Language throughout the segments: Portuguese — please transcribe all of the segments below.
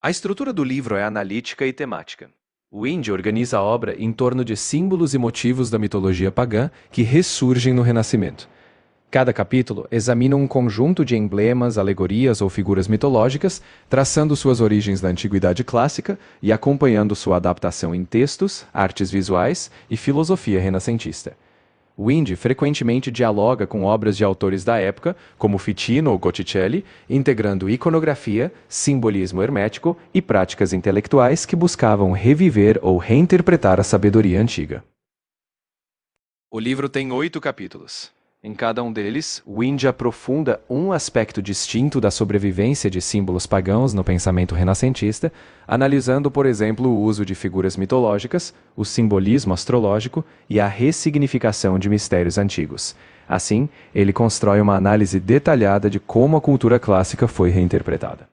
A estrutura do livro é analítica e temática. Wind organiza a obra em torno de símbolos e motivos da mitologia pagã que ressurgem no Renascimento. Cada capítulo examina um conjunto de emblemas, alegorias ou figuras mitológicas, traçando suas origens na Antiguidade Clássica e acompanhando sua adaptação em textos, artes visuais e filosofia renascentista. Wind frequentemente dialoga com obras de autores da época, como Ficino ou Botticelli, integrando iconografia, simbolismo hermético e práticas intelectuais que buscavam reviver ou reinterpretar a sabedoria antiga. O livro tem 8 capítulos. Em cada um deles, Wind aprofunda um aspecto distinto da sobrevivência de símbolos pagãos no pensamento renascentista, analisando, por exemplo, o uso de figuras mitológicas, o simbolismo astrológico e a ressignificação de mistérios antigos. Assim, ele constrói uma análise detalhada de como a cultura clássica foi reinterpretada.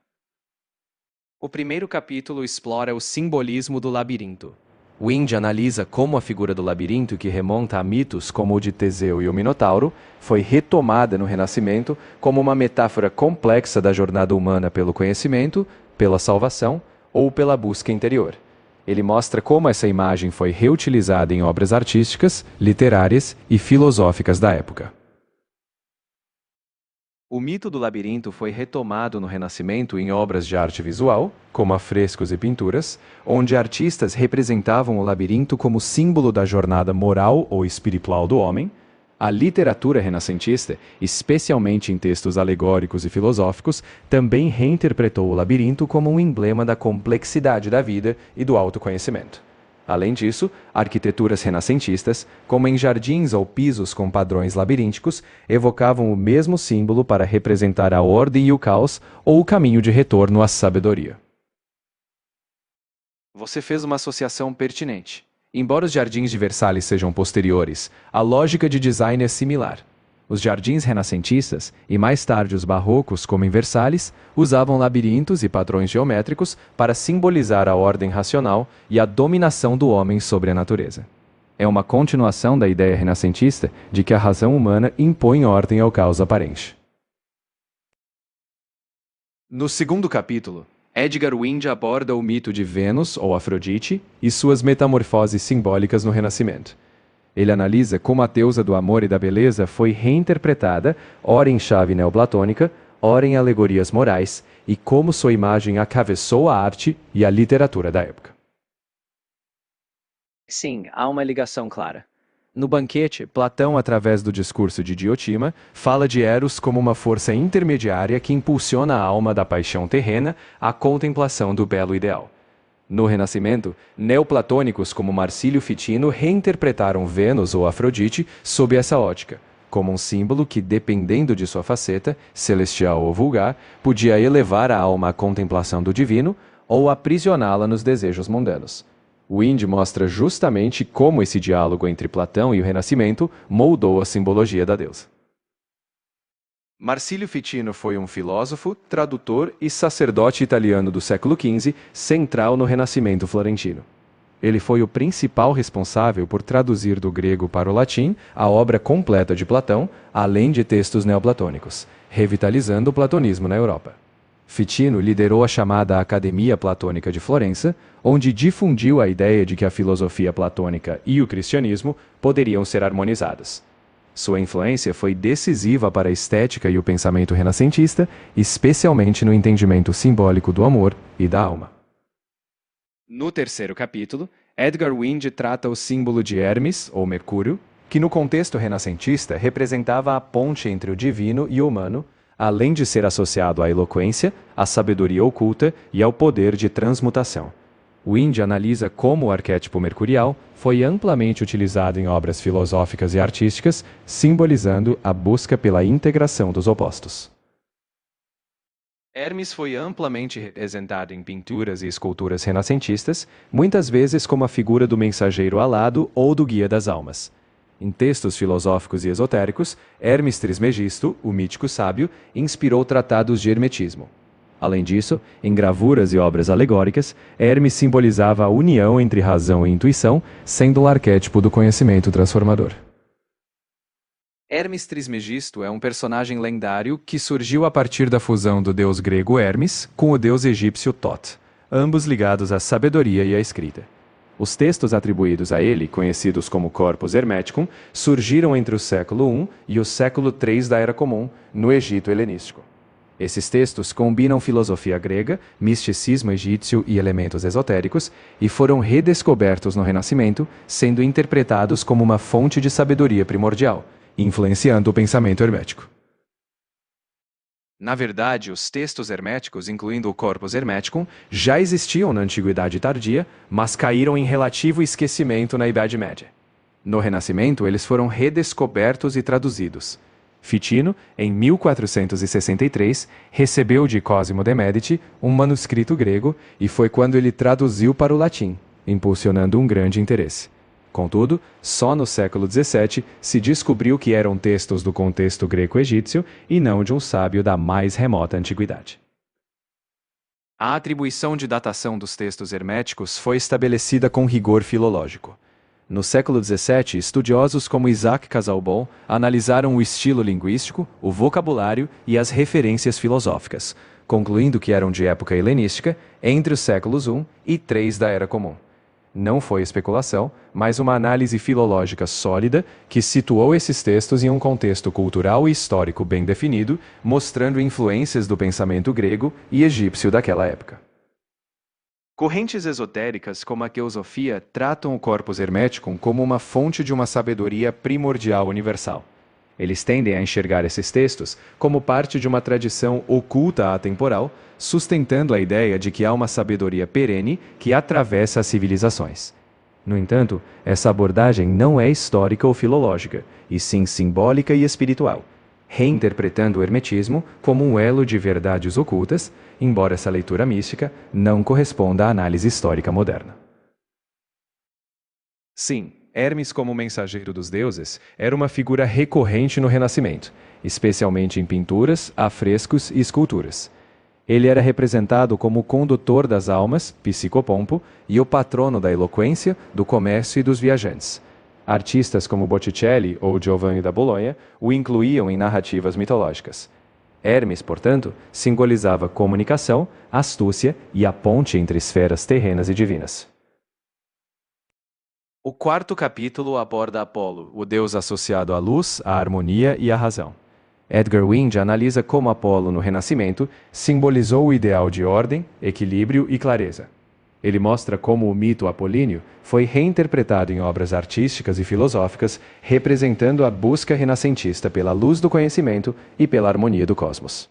O primeiro capítulo explora o simbolismo do labirinto. Wind analisa como a figura do labirinto, que remonta a mitos como o de Teseu e o Minotauro, foi retomada no Renascimento como uma metáfora complexa da jornada humana pelo conhecimento, pela salvação ou pela busca interior. Ele mostra como essa imagem foi reutilizada em obras artísticas, literárias e filosóficas da época. O mito do labirinto foi retomado no Renascimento em obras de arte visual, como afrescos e pinturas, onde artistas representavam o labirinto como símbolo da jornada moral ou espiritual do homem. A literatura renascentista, especialmente em textos alegóricos e filosóficos, também reinterpretou o labirinto como um emblema da complexidade da vida e do autoconhecimento. Além disso, arquiteturas renascentistas, como em jardins ou pisos com padrões labirínticos, evocavam o mesmo símbolo para representar a ordem e o caos ou o caminho de retorno à sabedoria. Você fez uma associação pertinente. Embora os jardins de Versalhes sejam posteriores, a lógica de design é similar. Os jardins renascentistas, e mais tarde os barrocos, como em Versalhes, usavam labirintos e padrões geométricos para simbolizar a ordem racional e a dominação do homem sobre a natureza. É uma continuação da ideia renascentista de que a razão humana impõe ordem ao caos aparente. No segundo capítulo, Edgar Wind aborda o mito de Vênus, ou Afrodite, e suas metamorfoses simbólicas no Renascimento. Ele analisa como a deusa do amor e da beleza foi reinterpretada, ora em chave neoplatônica, ora em alegorias morais, e como sua imagem atravessou a arte e a literatura da época. Sim, há uma ligação clara. No banquete, Platão, através do discurso de Diotima, fala de Eros como uma força intermediária que impulsiona a alma da paixão terrena à contemplação do belo ideal. No Renascimento, neoplatônicos como Marcílio Ficino reinterpretaram Vênus ou Afrodite sob essa ótica, como um símbolo que, dependendo de sua faceta, celestial ou vulgar, podia elevar a alma à contemplação do divino ou aprisioná-la nos desejos mundanos. Wind mostra justamente como esse diálogo entre Platão e o Renascimento moldou a simbologia da deusa. Marcílio Ficino foi um filósofo, tradutor e sacerdote italiano do século XV, central no Renascimento florentino. Ele foi o principal responsável por traduzir do grego para o latim a obra completa de Platão, além de textos neoplatônicos, revitalizando o platonismo na Europa. Ficino liderou a chamada Academia Platônica de Florença, onde difundiu a ideia de que a filosofia platônica e o cristianismo poderiam ser harmonizadas. Sua influência foi decisiva para a estética e o pensamento renascentista, especialmente no entendimento simbólico do amor e da alma. No terceiro capítulo, Edgar Wind trata o símbolo de Hermes, ou Mercúrio, que no contexto renascentista representava a ponte entre o divino e o humano, além de ser associado à eloquência, à sabedoria oculta e ao poder de transmutação. Wind analisa como o arquétipo mercurial foi amplamente utilizado em obras filosóficas e artísticas, simbolizando a busca pela integração dos opostos. Hermes foi amplamente representado em pinturas e esculturas renascentistas, muitas vezes como a figura do mensageiro alado ou do guia das almas. Em textos filosóficos e esotéricos, Hermes Trismegisto, o mítico sábio, inspirou tratados de hermetismo. Além disso, em gravuras e obras alegóricas, Hermes simbolizava a união entre razão e intuição, sendo o arquétipo do conhecimento transformador. Hermes Trismegisto é um personagem lendário que surgiu a partir da fusão do deus grego Hermes com o deus egípcio Thoth. ambos ligados à sabedoria e à escrita. Os textos atribuídos a ele, conhecidos como Corpus Hermeticum, surgiram entre o século I e o século III da Era Comum, no Egito helenístico. Esses textos combinam filosofia grega, misticismo egípcio e elementos esotéricos, e foram redescobertos no Renascimento, sendo interpretados como uma fonte de sabedoria primordial, influenciando o pensamento hermético. Na verdade, os textos herméticos, incluindo o Corpus Hermeticum, já existiam na Antiguidade Tardia, mas caíram em relativo esquecimento na Idade Média. No Renascimento, eles foram redescobertos e traduzidos. Ficino, em 1463, recebeu de Cosimo de Medici um manuscrito grego e foi quando ele traduziu para o latim, impulsionando um grande interesse. Contudo, só no século XVII se descobriu que eram textos do contexto greco-egípcio e não de um sábio da mais remota antiguidade. A atribuição de datação dos textos herméticos foi estabelecida com rigor filológico. No século XVII, estudiosos como Isaac Casaubon analisaram o estilo linguístico, o vocabulário e as referências filosóficas, concluindo que eram de época helenística, entre os séculos I e III da Era Comum. Não foi especulação, mas uma análise filológica sólida que situou esses textos em um contexto cultural e histórico bem definido, mostrando influências do pensamento grego e egípcio daquela época. Correntes esotéricas como a Teosofia tratam o Corpus Hermeticum como uma fonte de uma sabedoria primordial universal. Eles tendem a enxergar esses textos como parte de uma tradição oculta atemporal, sustentando a ideia de que há uma sabedoria perene que atravessa as civilizações. No entanto, essa abordagem não é histórica ou filológica, e sim simbólica e espiritual, reinterpretando o hermetismo como um elo de verdades ocultas, embora essa leitura mística não corresponda à análise histórica moderna. Sim, Hermes, como mensageiro dos deuses, era uma figura recorrente no Renascimento, especialmente em pinturas, afrescos e esculturas. Ele era representado como o condutor das almas, psicopompo, e o patrono da eloquência, do comércio e dos viajantes. Artistas como Botticelli ou Giovanni da Bologna o incluíam em narrativas mitológicas. Hermes, portanto, simbolizava comunicação, astúcia e a ponte entre esferas terrenas e divinas. O quarto capítulo aborda Apolo, o deus associado à luz, à harmonia e à razão. Edgar Winge analisa como Apolo, no Renascimento, simbolizou o ideal de ordem, equilíbrio e clareza. Ele mostra como o mito apolíneo foi reinterpretado em obras artísticas e filosóficas, representando a busca renascentista pela luz do conhecimento e pela harmonia do cosmos.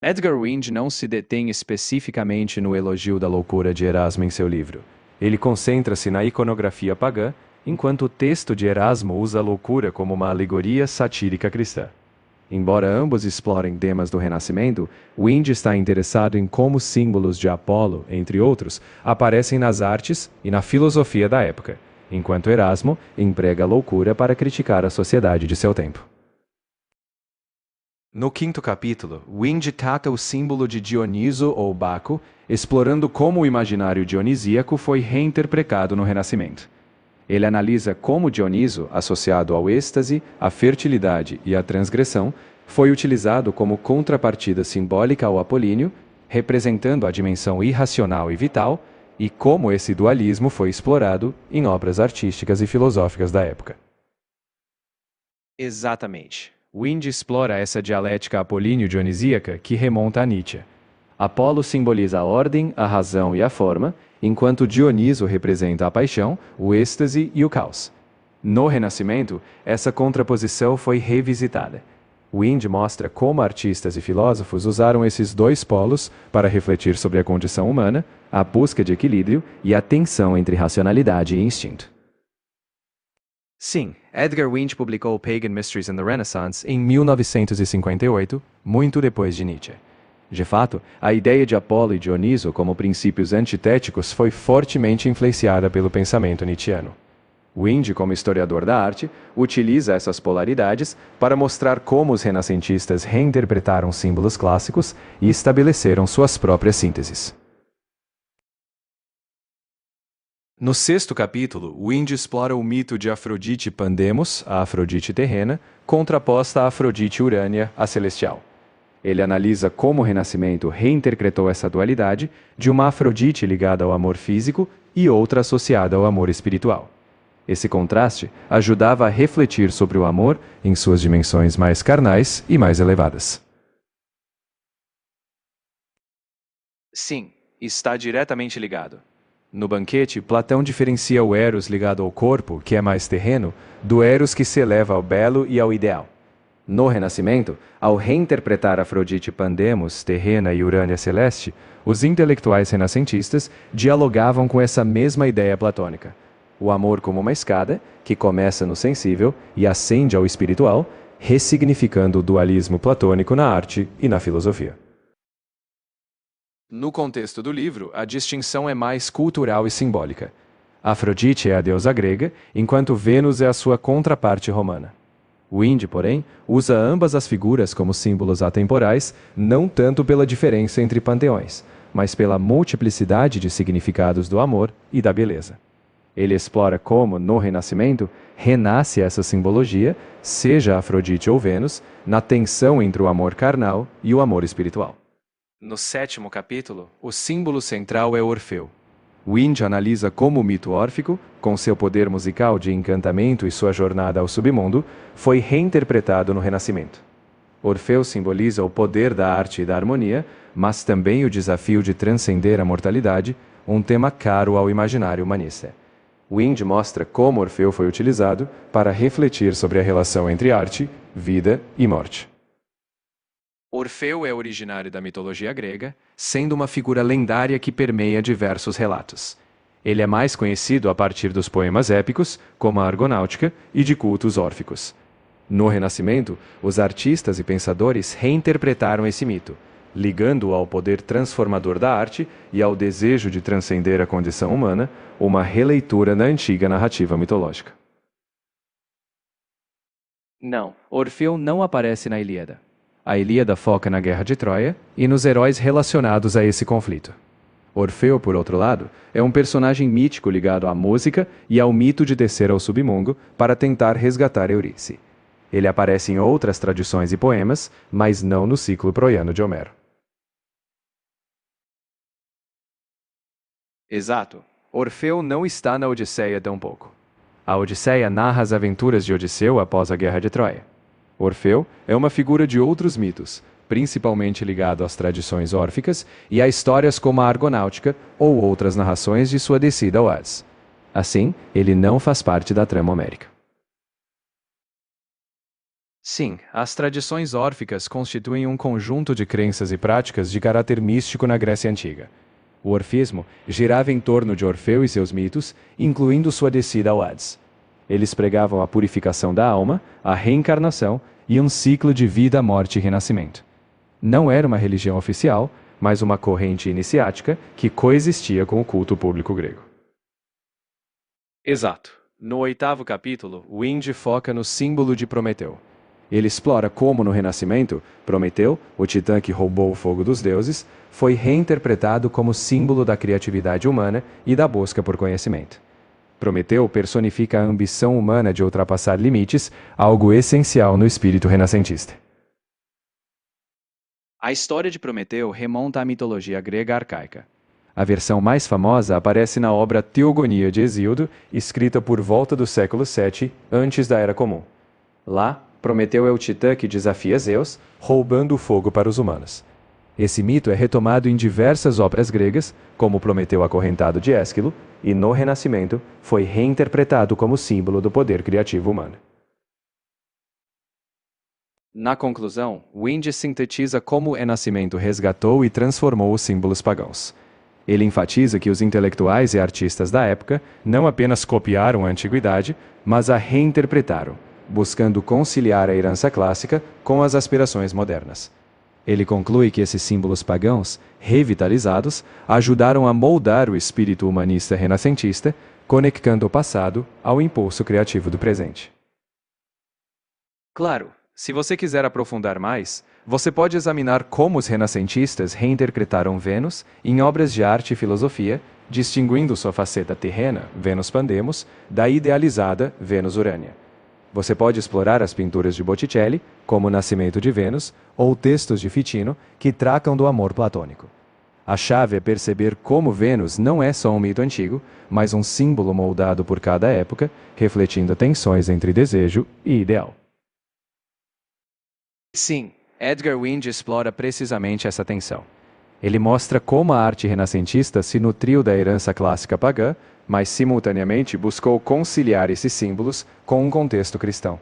Edgar Winge não se detém especificamente no elogio da loucura de Erasmo em seu livro. Ele concentra-se na iconografia pagã, enquanto o texto de Erasmo usa a loucura como uma alegoria satírica cristã. Embora ambos explorem temas do Renascimento, Winge está interessado em como símbolos de Apolo, entre outros, aparecem nas artes e na filosofia da época, enquanto Erasmo emprega a loucura para criticar a sociedade de seu tempo. No quinto capítulo, Winge trata o símbolo de Dioniso ou Baco, explorando como o imaginário dionisíaco foi reinterpretado no Renascimento. Ele analisa como Dioniso, associado ao êxtase, à fertilidade e à transgressão, foi utilizado como contrapartida simbólica ao apolíneo, representando a dimensão irracional e vital, e como esse dualismo foi explorado em obras artísticas e filosóficas da época. Exatamente. Winge explora essa dialética apolíneo-dionisíaca que remonta a Nietzsche. Apolo simboliza a ordem, a razão e a forma, enquanto Dioniso representa a paixão, o êxtase e o caos. No Renascimento, essa contraposição foi revisitada. Winge mostra como artistas e filósofos usaram esses dois polos para refletir sobre a condição humana, a busca de equilíbrio e a tensão entre racionalidade e instinto. Sim, Edgar Winge publicou Pagan Mysteries in the Renaissance em 1958, muito depois de Nietzsche. De fato, a ideia de Apolo e Dioniso como princípios antitéticos foi fortemente influenciada pelo pensamento nietzschiano. Winge, como historiador da arte, utiliza essas polaridades para mostrar como os renascentistas reinterpretaram símbolos clássicos e estabeleceram suas próprias sínteses. No sexto capítulo, Winge explora o mito de Afrodite Pandemos, a Afrodite terrena, contraposta à Afrodite Urânia, a celestial. Ele analisa como o Renascimento reinterpretou essa dualidade de uma Afrodite ligada ao amor físico e outra associada ao amor espiritual. Esse contraste ajudava a refletir sobre o amor em suas dimensões mais carnais e mais elevadas. Sim, está diretamente ligado. No Banquete, Platão diferencia o Eros ligado ao corpo, que é mais terreno, do Eros que se eleva ao belo e ao ideal. No Renascimento, ao reinterpretar Afrodite Pandemos, terrena e Urânia celeste, os intelectuais renascentistas dialogavam com essa mesma ideia platônica. O amor como uma escada, que começa no sensível e ascende ao espiritual, ressignificando o dualismo platônico na arte e na filosofia. No contexto do livro, a distinção é mais cultural e simbólica. Afrodite é a deusa grega, enquanto Vênus é a sua contraparte romana. Wind, porém, usa ambas as figuras como símbolos atemporais, não tanto pela diferença entre panteões, mas pela multiplicidade de significados do amor e da beleza. Ele explora como, no Renascimento, renasce essa simbologia, seja Afrodite ou Vênus, na tensão entre o amor carnal e o amor espiritual. No 7º capítulo, o símbolo central é Orfeu. Wind analisa como o mito órfico, com seu poder musical de encantamento e sua jornada ao submundo, foi reinterpretado no Renascimento. Orfeu simboliza o poder da arte e da harmonia, mas também o desafio de transcender a mortalidade, um tema caro ao imaginário humanista. Wind mostra como Orfeu foi utilizado para refletir sobre a relação entre arte, vida e morte. Orfeu é originário da mitologia grega, sendo uma figura lendária que permeia diversos relatos. Ele é mais conhecido a partir dos poemas épicos, como a Argonáutica, e de cultos órficos. No Renascimento, os artistas e pensadores reinterpretaram esse mito, ligando-o ao poder transformador da arte e ao desejo de transcender a condição humana, uma releitura da antiga narrativa mitológica. Não, Orfeu não aparece na Ilíada. A Ilíada foca na Guerra de Troia e nos heróis relacionados a esse conflito. Orfeu, por outro lado, é um personagem mítico ligado à música e ao mito de descer ao submundo para tentar resgatar Eurídice. Ele aparece em outras tradições e poemas, mas não no ciclo troiano de Homero. Exato. Orfeu não está na Odisseia tampouco. A Odisseia narra as aventuras de Odisseu após a Guerra de Troia. Orfeu é uma figura de outros mitos, principalmente ligado às tradições órficas e a histórias como a Argonáutica ou outras narrações de sua descida ao Hades. Assim, ele não faz parte da trama homérica. Sim, as tradições órficas constituem um conjunto de crenças e práticas de caráter místico na Grécia Antiga. O orfismo girava em torno de Orfeu e seus mitos, incluindo sua descida ao Hades. Eles pregavam a purificação da alma, a reencarnação e um ciclo de vida, morte e renascimento. Não era uma religião oficial, mas uma corrente iniciática que coexistia com o culto público grego. Exato. No 8º capítulo, Wind foca no símbolo de Prometeu. Ele explora como, no Renascimento, Prometeu, o titã que roubou o fogo dos deuses, foi reinterpretado como símbolo da criatividade humana e da busca por conhecimento. Prometeu personifica a ambição humana de ultrapassar limites, algo essencial no espírito renascentista. A história de Prometeu remonta à mitologia grega arcaica. A versão mais famosa aparece na obra Teogonia de Hesíodo, escrita por volta do século VII, antes da Era Comum. Lá, Prometeu é o titã que desafia Zeus, roubando o fogo para os humanos. Esse mito é retomado em diversas obras gregas, como Prometeu acorrentado de Ésquilo, e no Renascimento foi reinterpretado como símbolo do poder criativo humano. Na conclusão, Wind sintetiza como o Renascimento resgatou e transformou os símbolos pagãos. Ele enfatiza que os intelectuais e artistas da época não apenas copiaram a antiguidade, mas a reinterpretaram, buscando conciliar a herança clássica com as aspirações modernas. Ele conclui que esses símbolos pagãos, revitalizados, ajudaram a moldar o espírito humanista renascentista, conectando o passado ao impulso criativo do presente. Claro, se você quiser aprofundar mais, você pode examinar como os renascentistas reinterpretaram Vênus em obras de arte e filosofia, distinguindo sua faceta terrena, Vênus Pandemos, da idealizada Vênus Urânia. Você pode explorar as pinturas de Botticelli, como O Nascimento de Vênus, ou textos de Ficino, que tratam do amor platônico. A chave é perceber como Vênus não é só um mito antigo, mas um símbolo moldado por cada época, refletindo tensões entre desejo e ideal. Sim, Edgar Winge explora precisamente essa tensão. Ele mostra como a arte renascentista se nutriu da herança clássica pagã, mas simultaneamente buscou conciliar esses símbolos com um contexto cristão.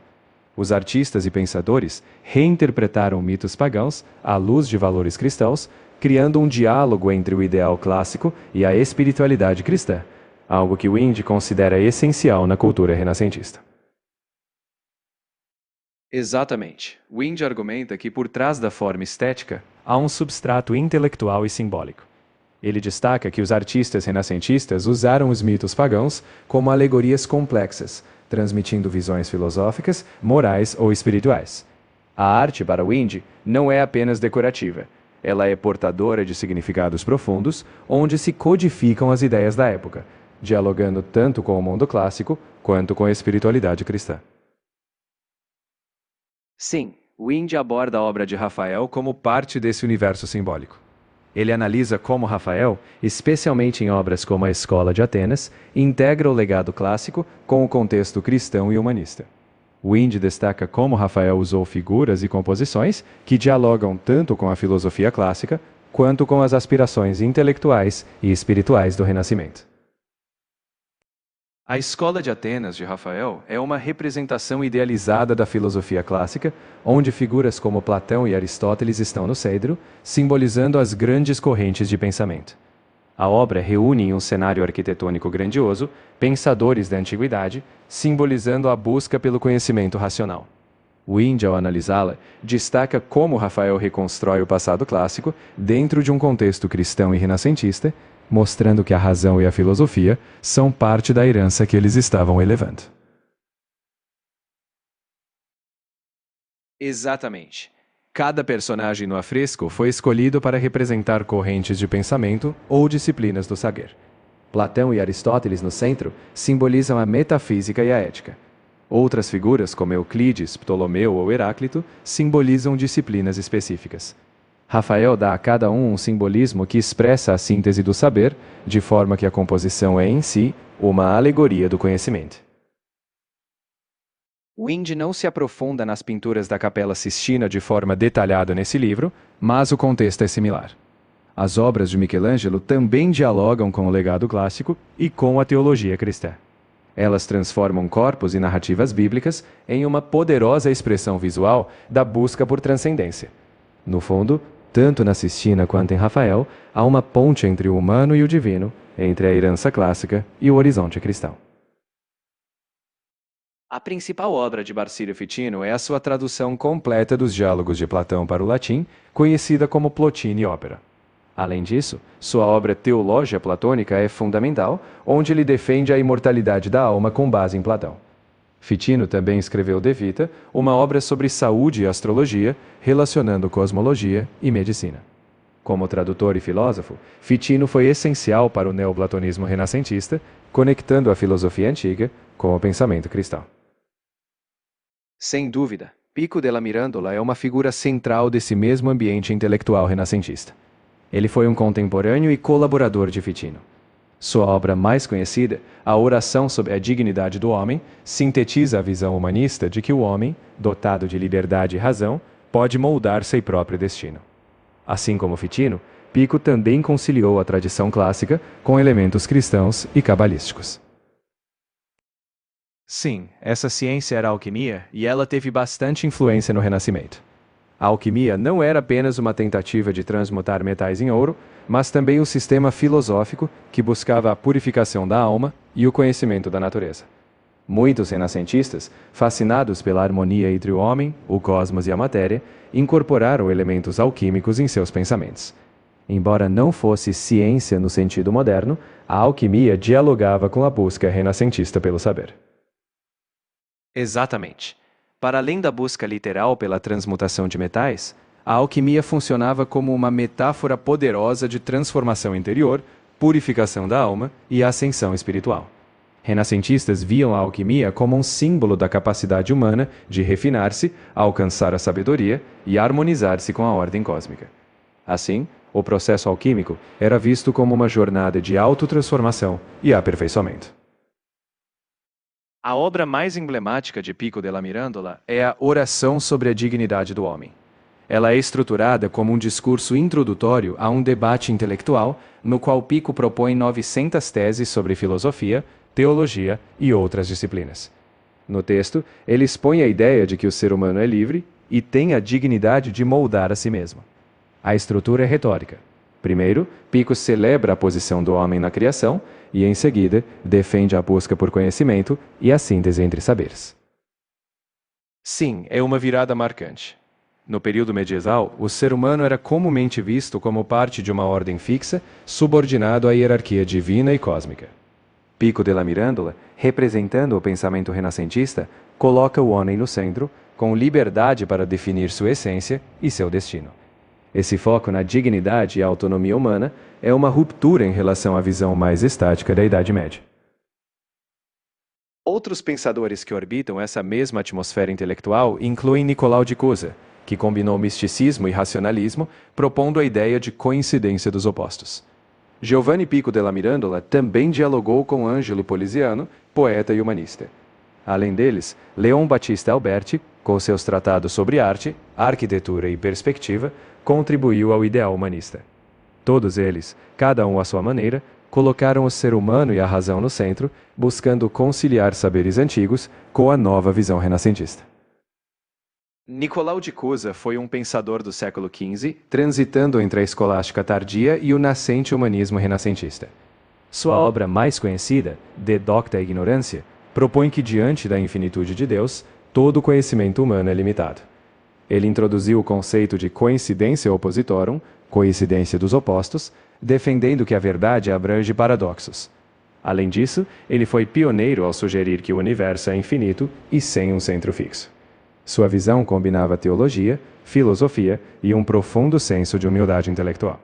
Os artistas e pensadores reinterpretaram mitos pagãos à luz de valores cristãos, criando um diálogo entre o ideal clássico e a espiritualidade cristã, algo que Winge considera essencial na cultura renascentista. Exatamente. Winge argumenta que por trás da forma estética há um substrato intelectual e simbólico. Ele destaca que os artistas renascentistas usaram os mitos pagãos como alegorias complexas, transmitindo visões filosóficas, morais ou espirituais. A arte, para Winge, não é apenas decorativa. Ela é portadora de significados profundos, onde se codificam as ideias da época, dialogando tanto com o mundo clássico quanto com a espiritualidade cristã. Sim, Winge aborda a obra de Rafael como parte desse universo simbólico. Ele analisa como Rafael, especialmente em obras como A Escola de Atenas, integra o legado clássico com o contexto cristão e humanista. Winge destaca como Rafael usou figuras e composições que dialogam tanto com a filosofia clássica quanto com as aspirações intelectuais e espirituais do Renascimento. A Escola de Atenas de Rafael é uma representação idealizada da filosofia clássica, onde figuras como Platão e Aristóteles estão no centro, simbolizando as grandes correntes de pensamento. A obra reúne em um cenário arquitetônico grandioso pensadores da antiguidade, simbolizando a busca pelo conhecimento racional. Winge, ao analisá-la, destaca como Rafael reconstrói o passado clássico dentro de um contexto cristão e renascentista, mostrando que a razão e a filosofia são parte da herança que eles estavam elevando. Exatamente. Cada personagem no afresco foi escolhido para representar correntes de pensamento ou disciplinas do saber. Platão e Aristóteles no centro simbolizam a metafísica e a ética. Outras figuras, como Euclides, Ptolomeu ou Heráclito, simbolizam disciplinas específicas. Rafael dá a cada um simbolismo que expressa a síntese do saber, de forma que a composição é, em si, uma alegoria do conhecimento. Winge não se aprofunda nas pinturas da Capela Sistina de forma detalhada nesse livro, mas o contexto é similar. As obras de Michelangelo também dialogam com o legado clássico e com a teologia cristã. Elas transformam corpos e narrativas bíblicas em uma poderosa expressão visual da busca por transcendência. No fundo, tanto na Sistina quanto em Rafael, há uma ponte entre o humano e o divino, entre a herança clássica e o horizonte cristão. A principal obra de Marsilio Ficino é a sua tradução completa dos diálogos de Platão para o latim, conhecida como Plotine Opera. Além disso, sua obra Teologia Platônica é fundamental, onde ele defende a imortalidade da alma com base em Platão. Ficino também escreveu De Vita, uma obra sobre saúde e astrologia, relacionando cosmologia e medicina. Como tradutor e filósofo, Ficino foi essencial para o neoplatonismo renascentista, conectando a filosofia antiga com o pensamento cristão. Sem dúvida, Pico della Mirandola é uma figura central desse mesmo ambiente intelectual renascentista. Ele foi um contemporâneo e colaborador de Ficino. Sua obra mais conhecida, A Oração sobre a Dignidade do Homem, sintetiza a visão humanista de que o homem, dotado de liberdade e razão, pode moldar seu próprio destino. Assim como Ficino, Pico também conciliou a tradição clássica com elementos cristãos e cabalísticos. Sim, essa ciência era a alquimia e ela teve bastante influência no Renascimento. A alquimia não era apenas uma tentativa de transmutar metais em ouro, mas também um sistema filosófico que buscava a purificação da alma e o conhecimento da natureza. Muitos renascentistas, fascinados pela harmonia entre o homem, o cosmos e a matéria, incorporaram elementos alquímicos em seus pensamentos. Embora não fosse ciência no sentido moderno, a alquimia dialogava com a busca renascentista pelo saber. Exatamente. Para além da busca literal pela transmutação de metais, a alquimia funcionava como uma metáfora poderosa de transformação interior, purificação da alma e ascensão espiritual. Renascentistas viam a alquimia como um símbolo da capacidade humana de refinar-se, alcançar a sabedoria e harmonizar-se com a ordem cósmica. Assim, o processo alquímico era visto como uma jornada de autotransformação e aperfeiçoamento. A obra mais emblemática de Pico della Mirandola é a Oração sobre a Dignidade do Homem. Ela é estruturada como um discurso introdutório a um debate intelectual, no qual Pico propõe 900 teses sobre filosofia, teologia e outras disciplinas. No texto, ele expõe a ideia de que o ser humano é livre e tem a dignidade de moldar a si mesmo. A estrutura é retórica. Primeiro, Pico celebra a posição do homem na criação e, em seguida, defende a busca por conhecimento e a síntese entre saberes. Sim, é uma virada marcante. No período medieval, o ser humano era comumente visto como parte de uma ordem fixa, subordinado à hierarquia divina e cósmica. Pico della Mirandola, representando o pensamento renascentista, coloca o homem no centro, com liberdade para definir sua essência e seu destino. Esse foco na dignidade e autonomia humana é uma ruptura em relação à visão mais estática da Idade Média. Outros pensadores que orbitam essa mesma atmosfera intelectual incluem Nicolau de Cusa, que combinou misticismo e racionalismo, propondo a ideia de coincidência dos opostos. Giovanni Pico della Mirandola também dialogou com Angelo Poliziano, poeta e humanista. Além deles, Leon Battista Alberti, com seus tratados sobre arte, arquitetura e perspectiva, contribuiu ao ideal humanista. Todos eles, cada um à sua maneira, colocaram o ser humano e a razão no centro, buscando conciliar saberes antigos com a nova visão renascentista. Nicolau de Cusa foi um pensador do século XV, transitando entre a escolástica tardia e o nascente humanismo renascentista. Sua obra mais conhecida, De Docta Ignorantia, propõe que diante da infinitude de Deus, todo conhecimento humano é limitado. Ele introduziu o conceito de coincidência oppositorum, coincidência dos opostos, defendendo que a verdade abrange paradoxos. Além disso, ele foi pioneiro ao sugerir que o universo é infinito e sem um centro fixo. Sua visão combinava teologia, filosofia e um profundo senso de humildade intelectual.